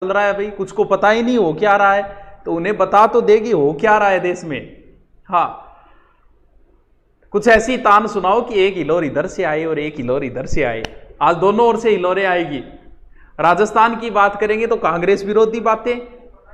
चल रहा है भाई, कुछ को पता ही नहीं हो क्या रहा है, तो उन्हें बता तो देगी हो क्या रहा है देश में। हाँ, कुछ ऐसी तान सुनाओ कि एक हिलोर इधर से आए और एक हिलोर इधर से आए। आज दोनों ओर से हिलोरें आएगी। राजस्थान की बात करेंगे तो कांग्रेस विरोधी बातें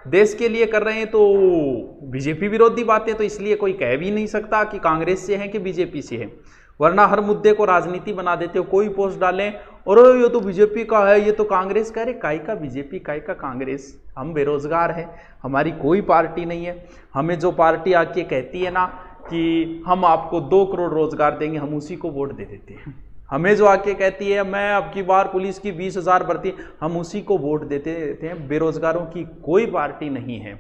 देश के लिए कर रहे हैं, तो बीजेपी विरोधी बातें, तो इसलिए कोई कह भी नहीं सकता कि कांग्रेस से है कि बीजेपी से है, वरना हर मुद्दे को राजनीति बना देते हो। कोई पोस्ट डालें और ये तो बीजेपी का है, ये तो कांग्रेस का। अरे काय का बीजेपी, काय का कांग्रेस? हम बेरोजगार हैं, हमारी कोई पार्टी नहीं है। हमें जो पार्टी आके कहती है ना कि हम आपको 2 करोड़ रोजगार देंगे, हम उसी को वोट दे देते हैं। हमें जो आके कहती है मैं अब की बार पुलिस की 20,000 भर्ती, हम उसी को वोट देते हैं। बेरोजगारों की कोई पार्टी नहीं है।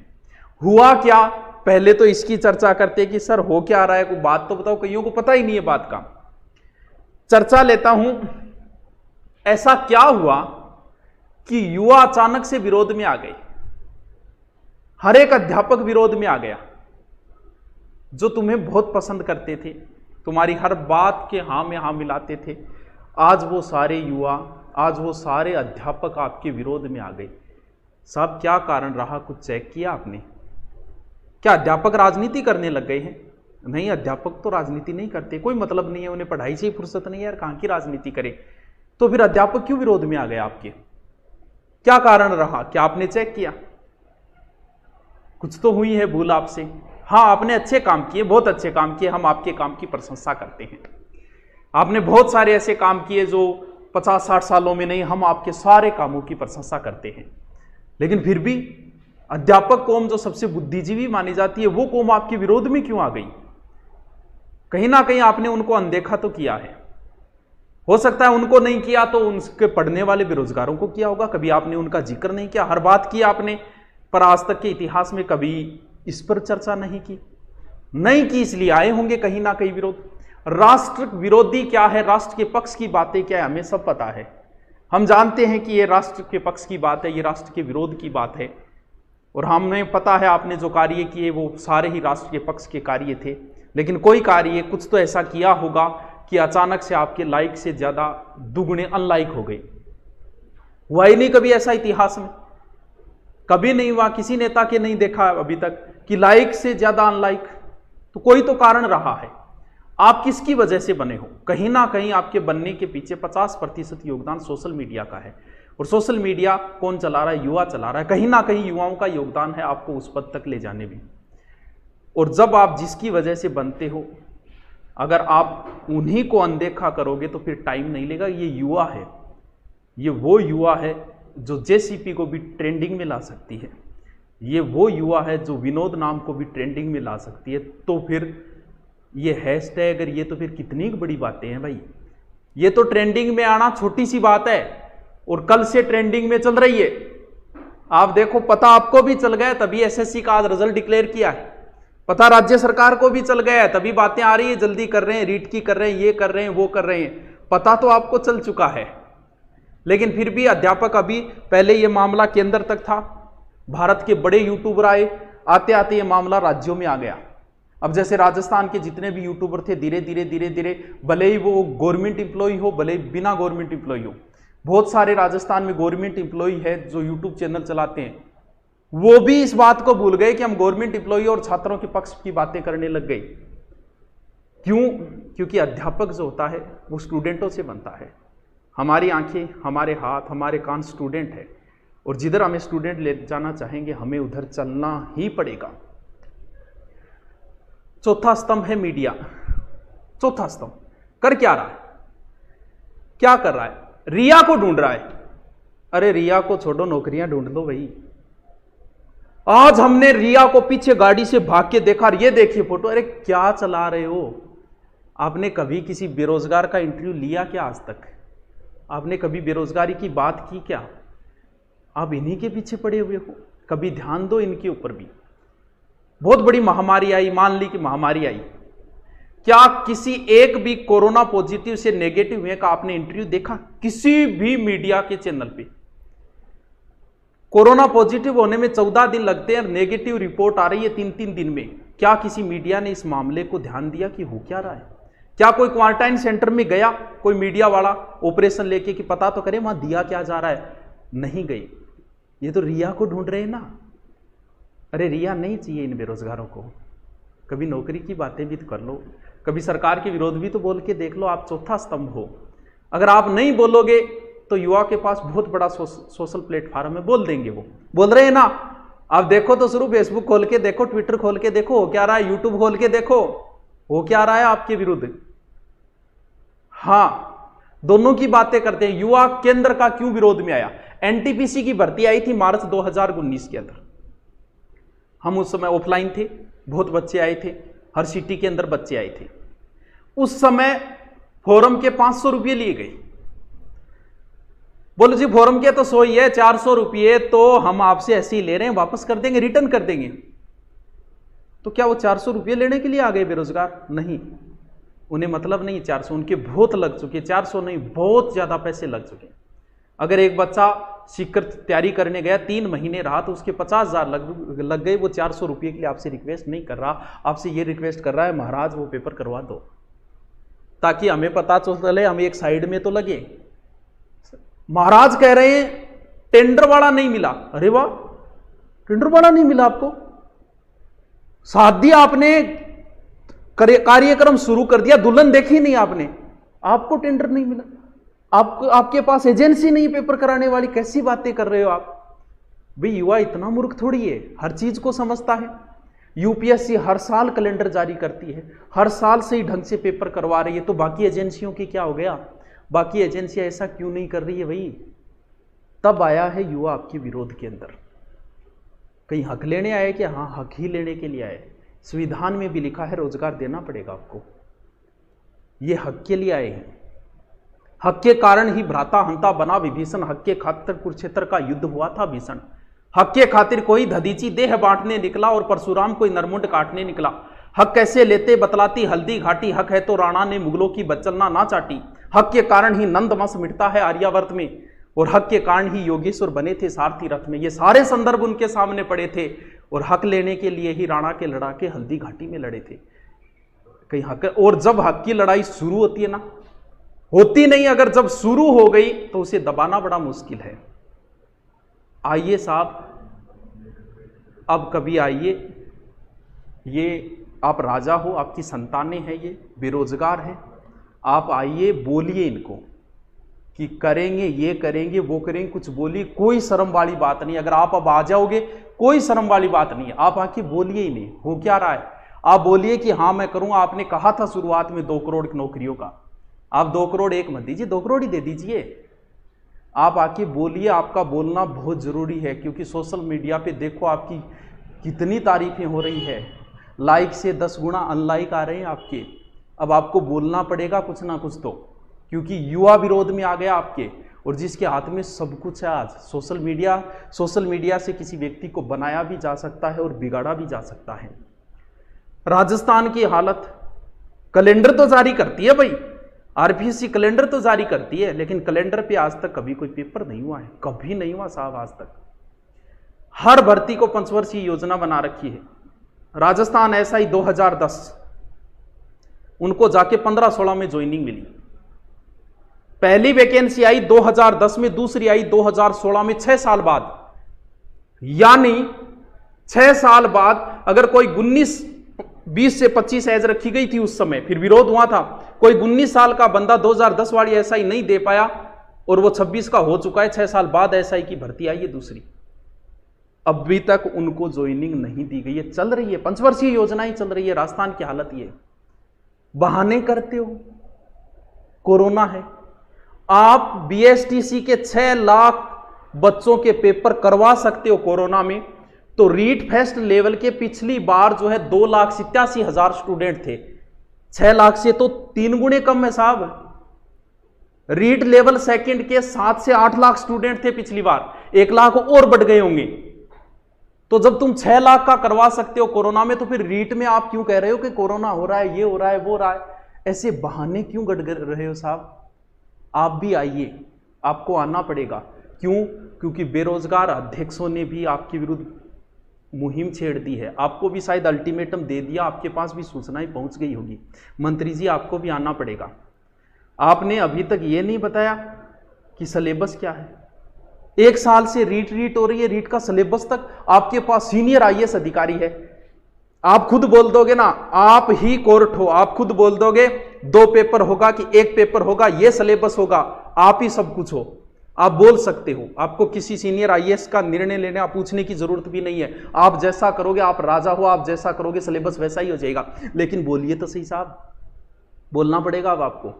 हुआ क्या, पहले तो इसकी चर्चा करते कि सर हो क्या रहा है, कोई बात तो बताओ। कईयों को पता ही नहीं है बात का। चर्चा लेता हूं, ऐसा क्या हुआ कि युवा अचानक से विरोध में आ गए? हर एक अध्यापक विरोध में आ गया जो तुम्हें बहुत पसंद करते थे, तुम्हारी हर बात के हाँ में हाँ मिलाते थे। आज वो सारे युवा, आज वो सारे अध्यापक आपके विरोध में आ गए। साहब क्या कारण रहा, कुछ चेक किया आपने? क्या अध्यापक राजनीति करने लग गए हैं? नहीं, अध्यापक तो राजनीति नहीं करते, कोई मतलब नहीं है, उन्हें पढ़ाई से ही फुर्सत नहीं है यार, कहां की राजनीति करे। तो फिर अध्यापक क्यों विरोध में आ गए आपके? क्या कारण रहा? क्या आपने चेक किया? कुछ तो हुई है भूल आपसे। हाँ, आपने अच्छे काम किए, बहुत अच्छे काम किए, हम आपके काम की प्रशंसा करते हैं। आपने बहुत सारे ऐसे काम किए जो 50-60 सालों में नहीं, हम आपके सारे कामों की प्रशंसा करते हैं। लेकिन फिर भी अध्यापक कौम जो सबसे बुद्धिजीवी मानी जाती है, वो कौम आपके विरोध में क्यों आ गई? कहीं ना कहीं आपने उनको अनदेखा तो किया है। हो सकता है उनको नहीं किया तो उनके पढ़ने वाले बेरोजगारों को किया होगा। कभी आपने उनका जिक्र नहीं किया, हर बात की आपने, पर आज तक के इतिहास में कभी इस पर चर्चा नहीं की, इसलिए आए होंगे कहीं ना कहीं विरोध। राष्ट्र विरोधी क्या है, राष्ट्र के पक्ष की बातें क्या है, हमें सब पता है। हम जानते हैं कि ये राष्ट्र के पक्ष की बात है, ये राष्ट्र के विरोध की बात है। और हमें पता है आपने जो कार्य किए वो सारे ही राष्ट्र के पक्ष के कार्य थे। लेकिन कोई कार्य कुछ तो ऐसा किया होगा कि अचानक से आपके लाइक से ज्यादा दुगने अनलाइक हो गए। हुआ ही नहीं कभी ऐसा इतिहास में, कभी नहीं हुआ। किसी नेता के नहीं देखा अभी तक कि लाइक से ज्यादा अनलाइक। तो कोई तो कारण रहा है। आप किसकी वजह से बने हो? कहीं ना कहीं आपके बनने के पीछे 50% योगदान सोशल मीडिया का है। और सोशल मीडिया कौन चला रहा है? युवा चला रहा है। कहीं ना कहीं युवाओं का योगदान है आपको उस पद तक ले जाने में। और जब आप जिसकी वजह से बनते हो, अगर आप उन्हीं को अनदेखा करोगे तो फिर टाइम नहीं लेगा। ये युवा है, ये वो युवा है जो जेसीपी को भी ट्रेंडिंग में ला सकती है। ये वो युवा है जो विनोद नाम को भी ट्रेंडिंग में ला सकती है। तो फिर ये हैशटैग, ये तो फिर कितनी बड़ी बातें हैं भाई। ये तो ट्रेंडिंग में आना छोटी सी बात है, और कल से ट्रेंडिंग में चल रही है। आप देखो, पता आपको भी चल गया तभी एसएससी का आज रिजल्ट डिक्लेयर किया है। पता राज्य सरकार को भी चल गया है तभी बातें आ रही है, जल्दी कर रहे हैं, रीट की कर रहे हैं, ये कर रहे हैं, वो कर रहे हैं। पता तो आपको चल चुका है, लेकिन फिर भी अध्यापक अभी, पहले ये मामला केंद्र तक था, भारत के बड़े यूट्यूबर आए, आते आते ये मामला राज्यों में आ गया। अब जैसे राजस्थान के जितने भी यूट्यूबर थे, धीरे धीरे भले ही वो गवर्नमेंट इंप्लॉय हो, भले ही बिना गवर्नमेंट इंप्लॉय हो, बहुत सारे राजस्थान में गवर्नमेंट इंप्लॉय है जो यूट्यूब चैनल चलाते हैं, वो भी इस बात को भूल गए कि हम गवर्नमेंट इंप्लॉय और छात्रों के पक्ष की बातें करने लग गए। क्यों? क्योंकि अध्यापक जो होता है वो स्टूडेंटों से बनता है। हमारी आंखें, हमारे हाथ, हमारे कान स्टूडेंट है, और जिधर हमें स्टूडेंट ले जाना चाहेंगे हमें उधर चलना ही पड़ेगा। चौथा स्तंभ है मीडिया। चौथा स्तंभ कर क्या रहा है? क्या कर रहा है? रिया को ढूंढ रहा है। अरे रिया को छोड़ो, नौकरियां ढूंढ लो भाई। आज हमने रिया को पीछे गाड़ी से भाग के देखा, ये देखिए फोटो। अरे क्या चला रहे हो? आपने कभी किसी बेरोजगार का इंटरव्यू लिया क्या आज तक? आपने कभी बेरोजगारी की बात की क्या? आप इन्हीं के पीछे पड़े हुए हो। कभी ध्यान दो इनके ऊपर भी। बहुत बड़ी महामारी आई, मान ली कि महामारी आई, क्या किसी एक भी कोरोना पॉजिटिव से नेगेटिव हुए का आपने इंटरव्यू देखा किसी भी मीडिया के चैनल पे? कोरोना पॉजिटिव होने में 14 दिन लगते हैं, नेगेटिव रिपोर्ट आ रही है 3-3 दिन में। क्या किसी मीडिया ने इस मामले को ध्यान दिया कि हो क्या रहा है? क्या कोई क्वारंटाइन सेंटर में गया कोई मीडिया वाला ऑपरेशन लेके कि पता तो करे वहां दिया क्या जा रहा है? नहीं गई। ये तो रिया को ढूंढ रहे हैं ना। अरे रिया नहीं चाहिए इन बेरोजगारों को, कभी नौकरी की बातें भी तो कर लो, कभी सरकार के विरोध भी तो बोल के देख लो। आप चौथा स्तंभ हो। अगर आप नहीं बोलोगे तो युवा के पास बहुत बड़ा सोशल प्लेटफॉर्म है, बोल देंगे। वो बोल रहे हैं ना, आप देखो तो शुरू, फेसबुक खोल के देखो, ट्विटर खोल के देखो हो क्या रहा है, यूट्यूब खोल के देखो हो क्या रहा है आपके विरुद्ध। हाँ, दोनों की बातें करते हैं। युवा केंद्र का क्यों विरोध में आया? एनटीपीसी की भर्ती आई थी मार्च 2019 के अंदर। हम उस समय ऑफलाइन थे, बहुत बच्चे आए थे, हर सिटी के अंदर बच्चे आए थे। उस समय फोरम के 500 रुपये लिए गए। बोलो जी फोरम के तो 100 ही है, 400 रुपये तो हम आपसे ऐसे ही ले रहे हैं, वापस कर देंगे, रिटर्न कर देंगे। तो क्या वो 400 रुपये लेने के लिए आ गए बेरोजगार? नहीं, उन्हें मतलब नहीं 400, उनके बहुत लग चुके, 400 नहीं, बहुत ज्यादा पैसे लग चुके। अगर एक बच्चा सीखकर तैयारी करने गया, 3 महीने रहा, तो उसके 50,000 लग गए। वो 400 रुपये के लिए आपसे रिक्वेस्ट नहीं कर रहा, आपसे ये रिक्वेस्ट कर रहा है महाराज वो पेपर करवा दो, ताकि हमें पता चले, हम एक साइड में तो लगे। महाराज कह रहे हैं टेंडर वाला नहीं मिला। अरे वाह, टेंडर वाला नहीं मिला आपको? शादी आपने कार्यक्रम शुरू कर दिया, दुल्हन देखी नहीं आपने, आपको टेंडर नहीं मिला? आपके पास एजेंसी नहीं पेपर कराने वाली? कैसी बातें कर रहे हो आप? भाई युवा इतना मूर्ख थोड़ी है, हर चीज को समझता है। यूपीएससी हर साल कैलेंडर जारी करती है, हर साल से ही ढंग से पेपर करवा रही है, तो बाकी एजेंसियों की क्या हो गया? बाकी एजेंसियां ऐसा क्यों नहीं कर रही है भाई? तब आया है युवा आपके विरोध के अंदर। कहीं हक लेने आए कि हाँ हक ही लेने के लिए आए? संविधान में भी लिखा है रोजगार देना पड़ेगा आपको, ये हक के लिए आए हैं। हक के कारण ही भ्राता हंता बना विभीषण, हक के खातिर कुरुक्षेत्र का युद्ध हुआ था भीषण। हक के खातिर कोई दधीची देह बांटने निकला और परशुराम कोई नरमुंड काटने निकला। हक कैसे लेते बतलाती हल्दी घाटी, हक है तो राणा ने मुगलों की बच्चलना ना चाटी। हक के कारण ही नंद वंश मिटता है आर्यावर्त में, और हक के कारण ही योगेश्वर बने थे सारथी रथ में। ये सारे संदर्भ उनके सामने पड़े थे, और हक लेने के लिए ही राणा के लड़ाके हल्दी घाटी में लड़े थे। कहीं हक, और जब हक की लड़ाई शुरू होती है ना, होती नहीं, अगर जब शुरू हो गई तो उसे दबाना बड़ा मुश्किल है। आइए साहब, अब कभी आइए, ये आप राजा हो, आपकी संतानें हैं, ये बेरोजगार हैं, आप आइए, बोलिए इनको कि करेंगे, ये करेंगे, वो करेंगे, कुछ बोलिए, कोई शर्म वाली बात नहीं। अगर आप अब आ जाओगे, कोई शर्म वाली बात नहीं है, आप आके बोलिए ही नहीं। हो क्या रहा है? आप बोलिए कि हाँ मैं करूंगा। आपने कहा था शुरुआत में 2 करोड़ नौकरियों का, आप 2 करोड़ एक मत दीजिए, 2 करोड़ ही दे दीजिए। आप आके बोलिए, आपका बोलना बहुत जरूरी है, क्योंकि सोशल मीडिया पे देखो आपकी कितनी तारीफें हो रही है, लाइक से 10 गुना अनलाइक आ रहे हैं आपके। अब आपको बोलना पड़ेगा कुछ ना कुछ तो, क्योंकि युवा विरोध में आ गया आपके, और जिसके हाथ में सब कुछ है आज। सोशल मीडिया से किसी व्यक्ति को बनाया भी जा सकता है और बिगाड़ा भी जा सकता है। राजस्थान की हालत, कैलेंडर तो जारी करती है भाई, आरपीएससी कैलेंडर तो जारी करती है, लेकिन कैलेंडर पे आज तक कभी कोई पेपर नहीं हुआ है, कभी नहीं हुआ साहब आज तक। हर भर्ती को 5 वर्षीय योजना बना रखी है। राजस्थान एसआई 2010, उनको जाके 15-16 में ज्वाइनिंग मिली। पहली वैकेंसी आई 2010 में, दूसरी आई 2016 में, 6 साल बाद। यानी 6 साल बाद अगर कोई 20 से 25 एज रखी गई थी उस समय, फिर विरोध हुआ था, कोई 19 साल का बंदा 2010 वाली एसआई नहीं दे पाया, और वो 26 का हो चुका है, 6 साल बाद एसआई की भर्ती आई है दूसरी। अभी तक उनको ज्वाइनिंग नहीं दी गई है, चल रही है 5 वर्षीय योजना ही चल रही है। राजस्थान की हालत ये, बहाने करते हो, कोरोना है। आप बीएसटीसी के 6 लाख बच्चों के पेपर करवा सकते हो कोरोना में, तो रीट फेस्ट लेवल के पिछली बार जो है 2,87,000 स्टूडेंट थे, 6 लाख से तो 3 गुने कम है साहब। रीट लेवल सेकंड के 7 से 8 लाख स्टूडेंट थे पिछली बार, 1 लाख और बढ़ गए होंगे। तो जब तुम 6 लाख का करवा सकते हो कोरोना में, तो फिर रीट में आप क्यों कह रहे हो कि कोरोना हो रहा है, ये हो रहा है, वो हो रहा है? ऐसे बहाने क्यों गढ़ रहे हो साहब? आप भी आइए, आपको आना पड़ेगा। क्यों? क्योंकि बेरोजगार अध्यक्षों ने भी आपके विरुद्ध मुहिम छेड़ दी है, आपको भी शायद अल्टीमेटम दे दिया, आपके पास भी सूचनाएं पहुंच गई होगी। मंत्री जी आपको भी आना पड़ेगा। आपने अभी तक ये नहीं बताया कि सिलेबस क्या है, 1 साल से रीट हो रही है, रीट का सिलेबस तक आपके पास सीनियर आईएएस अधिकारी है। आप खुद बोल दोगे ना, आप ही कोर्ट हो, आप खुद बोल दोगे 2 पेपर होगा कि 1 पेपर होगा, ये सिलेबस होगा, आप ही सब कुछ हो, आप बोल सकते हो। आपको किसी सीनियर आईएएस का निर्णय लेने आप पूछने की जरूरत भी नहीं है। आप जैसा करोगे आप राजा हो, आप जैसा करोगे सिलेबस वैसा ही हो जाएगा। लेकिन बोलिए तो सही साहब, बोलना पड़ेगा अब आपको।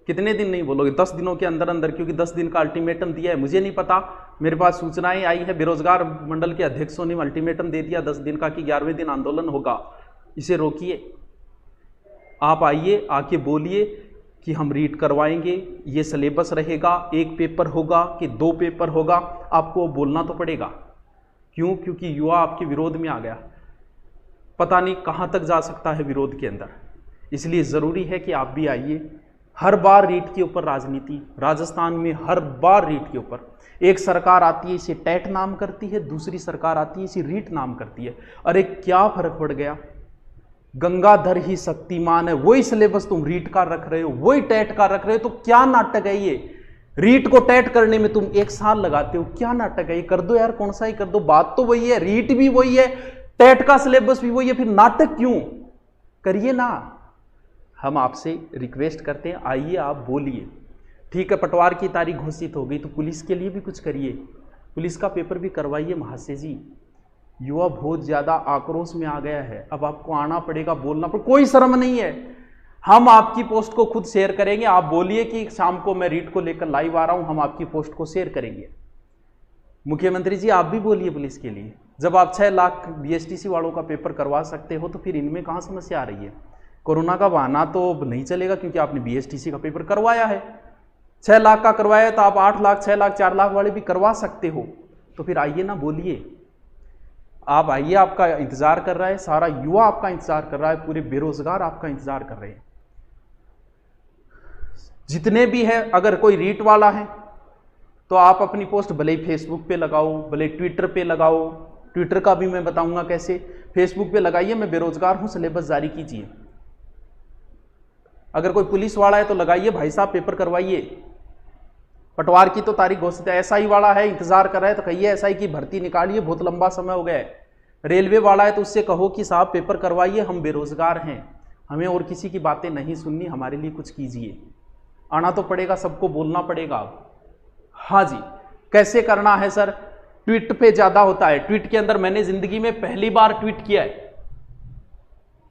कितने दिन नहीं बोलोगे? 10 दिनों के अंदर अंदर, क्योंकि 10 दिन का अल्टीमेटम दिया है। मुझे नहीं पता, मेरे पास सूचनाएं आई है, बेरोजगार मंडल के अध्यक्षों ने अल्टीमेटम दे दिया 10 दिन का कि 11वें दिन आंदोलन होगा। इसे रोकिए। आप आइए, आके बोलिए कि हम रीट करवाएंगे, ये सिलेबस रहेगा, 1 पेपर होगा कि 2 पेपर होगा, आपको बोलना तो पड़ेगा। क्यों? क्योंकि युवा आपके विरोध में आ गया, पता नहीं कहां तक जा सकता है विरोध के अंदर। इसलिए जरूरी है कि आप भी आइए। हर बार रीट के ऊपर राजनीति, राजस्थान में हर बार रीट के ऊपर। एक सरकार आती है इसे टैट नाम करती है, दूसरी सरकार आती है इसे रीट नाम करती है। अरे क्या फर्क पड़ गया? गंगाधर ही शक्तिमान है, वही सिलेबस तुम रीट का रख रहे हो, वही टैट का रख रहे हो, तो क्या नाटक है ये? रीट को टैट करने में तुम 1 साल लगाते हो, क्या नाटक है ये? कर दो यार, कौन सा ही कर दो, बात तो वही है, रीट भी वही है, टैट का सिलेबस भी वही है, फिर नाटक क्यों? करिए ना। हम आपसे रिक्वेस्ट करते हैं, आइए आप बोलिए। ठीक है, पटवार की तारीख घोषित हो गई तो पुलिस के लिए भी कुछ करिए, पुलिस का पेपर भी करवाइए महाशय जी। युवा बहुत ज्यादा आक्रोश में आ गया है, अब आपको आना पड़ेगा, बोलना पड़ेगा, कोई शर्म नहीं है। हम आपकी पोस्ट को खुद शेयर करेंगे। आप बोलिए कि शाम को मैं रीट को लेकर लाइव आ रहा हूं, हम आपकी पोस्ट को शेयर करेंगे। मुख्यमंत्री जी आप भी बोलिए पुलिस के लिए। जब आप 6 लाख बीएसटीसी वालों का पेपर करवा सकते हो तो फिर इनमें कहां समस्या आ रही है? कोरोना का बहाना तो नहीं चलेगा, क्योंकि आपने बीएसटीसी का पेपर करवाया है। 6 लाख का करवाया है तो आप 8 लाख, 6 लाख, 4 लाख वाले भी करवा सकते हो। तो फिर आइए ना, बोलिए। आप आइए, आपका इंतजार कर रहा है, सारा युवा आपका इंतजार कर रहा है, पूरे बेरोजगार आपका इंतजार कर रहे हैं। जितने भी है, अगर कोई रीट वाला है तो आप अपनी पोस्ट भले ही फेसबुक पे लगाओ, भले ट्विटर पे लगाओ। ट्विटर का भी मैं बताऊंगा कैसे। फेसबुक पे लगाइए मैं बेरोजगार हूं, सिलेबस जारी कीजिए। अगर कोई पुलिस वाला है तो लगाइए भाई साहब पेपर करवाइए। पटवार की तो तारीख घोषित है, एसआई वाला है इंतजार कर रहा है तो कहिए एसआई की भर्ती निकालिए, बहुत लंबा समय हो गया है। रेलवे वाला है तो उससे कहो कि साहब पेपर करवाइए, हम बेरोजगार हैं, हमें और किसी की बातें नहीं सुननी, हमारे लिए कुछ कीजिए। आना तो पड़ेगा, सबको बोलना पड़ेगा अब। हाँ जी, कैसे करना है सर? ट्वीट पे ज्यादा होता है। ट्वीट के अंदर मैंने जिंदगी में पहली बार ट्वीट किया है,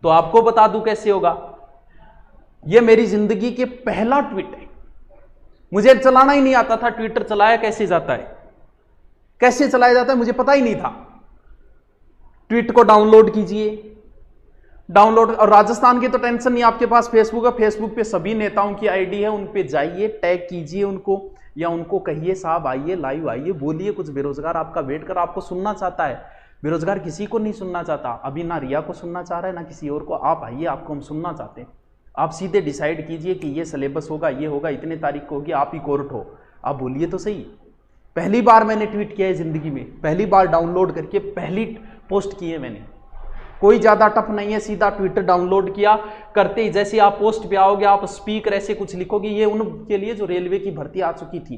तो आपको बता दूं कैसे होगा। यह मेरी जिंदगी के पहला ट्वीट है, मुझे चलाना ही नहीं आता था। ट्विटर चलाया कैसे जाता है, कैसे चलाया जाता है मुझे पता ही नहीं था। ट्वीट को डाउनलोड कीजिए, डाउनलोड। और राजस्थान की तो टेंशन नहीं, आपके पास फेसबुक है, फेसबुक पे सभी नेताओं की आईडी है, उन पे जाइए, टैग कीजिए उनको, या उनको कहिए साहब आइए, लाइव आइए, बोलिए कुछ। बेरोजगार आपका वेट कर, आपको सुनना चाहता है। बेरोजगार किसी को नहीं सुनना चाहता अभी, ना रिया को सुनना चाह रहा है ना किसी और को। आप आइए, आपको हम सुनना चाहते हैं। आप सीधे डिसाइड कीजिए कि ये सिलेबस होगा, ये होगा, इतने तारीख को होगी, आप ही कोर्ट हो। आप बोलिए तो सही। पहली बार मैंने ट्वीट किया है जिंदगी में, पहली बार डाउनलोड करके पहली पोस्ट की है मैंने। कोई ज्यादा टफ नहीं है, सीधा ट्विटर डाउनलोड किया, करते ही जैसे आप पोस्ट पे आओगे आप स्पीकर ऐसे कुछ लिखोगे, ये उनके लिए जो रेलवे की भर्ती आ चुकी थी,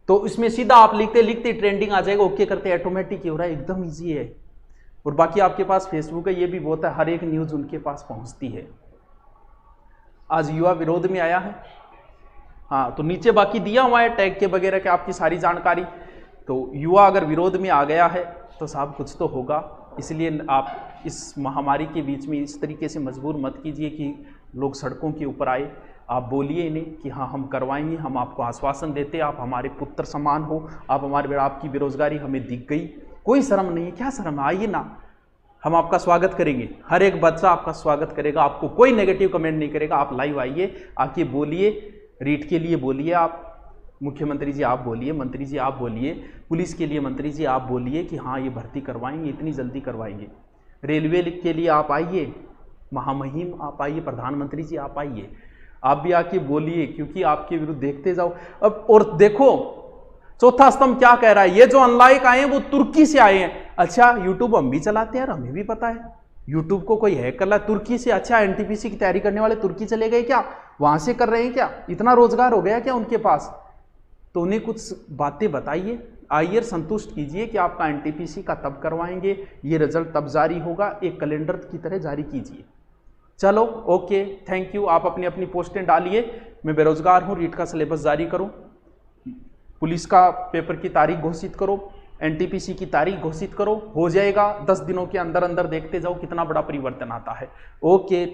तो इसमें सीधा आप लिखते लिखते ट्रेंडिंग आ जाएगा, ओके करते ऑटोमेटिक हो रहा है, एकदम ईजी है। और बाकी आपके पास फेसबुक है, ये भी बहुत है, हर एक न्यूज उनके पास पहुंचती है। आज युवा विरोध में आया है, हाँ, तो नीचे बाकी दिया हुआ है टैग के वगैरह के आपकी सारी जानकारी। तो युवा अगर विरोध में आ गया है तो साहब कुछ तो होगा। इसलिए आप इस महामारी के बीच में इस तरीके से मजबूर मत कीजिए कि लोग सड़कों के ऊपर आए। आप बोलिए इन्हें कि हाँ हम करवाएंगे, हम आपको आश्वासन देते, आप हमारे पुत्र समान हो, आप हमारे, आपकी बेरोजगारी हमें दिख गई, कोई शर्म नहीं है। क्या शर्म है? आइए ना, हम आपका स्वागत करेंगे, हर एक बच्चा आपका स्वागत करेगा, आपको कोई नेगेटिव कमेंट नहीं करेगा। आप लाइव आइए, आके बोलिए, रीट के लिए बोलिए, आप मुख्यमंत्री जी आप बोलिए, मंत्री जी आप बोलिए, पुलिस के लिए मंत्री जी आप बोलिए कि हाँ ये भर्ती करवाएंगे, इतनी जल्दी करवाएंगे। रेलवे के लिए आप आइए, महामहिम आप आइए, प्रधानमंत्री जी आप आइए, आप भी आके बोलिए, क्योंकि आपके विरुद्ध देखते जाओ अब। और देखो चौथा स्तंभ क्या कह रहा है, ये जो अनलाइक आए हैं वो तुर्की से आए हैं। अच्छा, यूट्यूब हम भी चलाते हैं, हमें भी पता है यूट्यूब को कोई हैक कर रहा है तुर्की से। अच्छा, एनटीपीसी की तैयारी करने वाले तुर्की चले गए क्या? वहां से कर रहे हैं क्या? इतना रोजगार हो गया क्या उनके पास? तो उन्हें कुछ बातें बताइए, आइए संतुष्ट कीजिए कि आपका एनटीपीसी का तब करवाएंगे, ये रिजल्ट तब जारी होगा, एक कैलेंडर की तरह जारी कीजिए। चलो ओके, थैंक यू। आप अपनी अपनी पोस्टें डालिए, मैं बेरोजगार हूँ, रीट का सिलेबस जारी करो, पुलिस का पेपर की तारीख घोषित करो, एनटीपीसी की तारीख घोषित करो, हो जाएगा 10 दिनों के अंदर अंदर। देखते जाओ कितना बड़ा परिवर्तन आता है। ओके।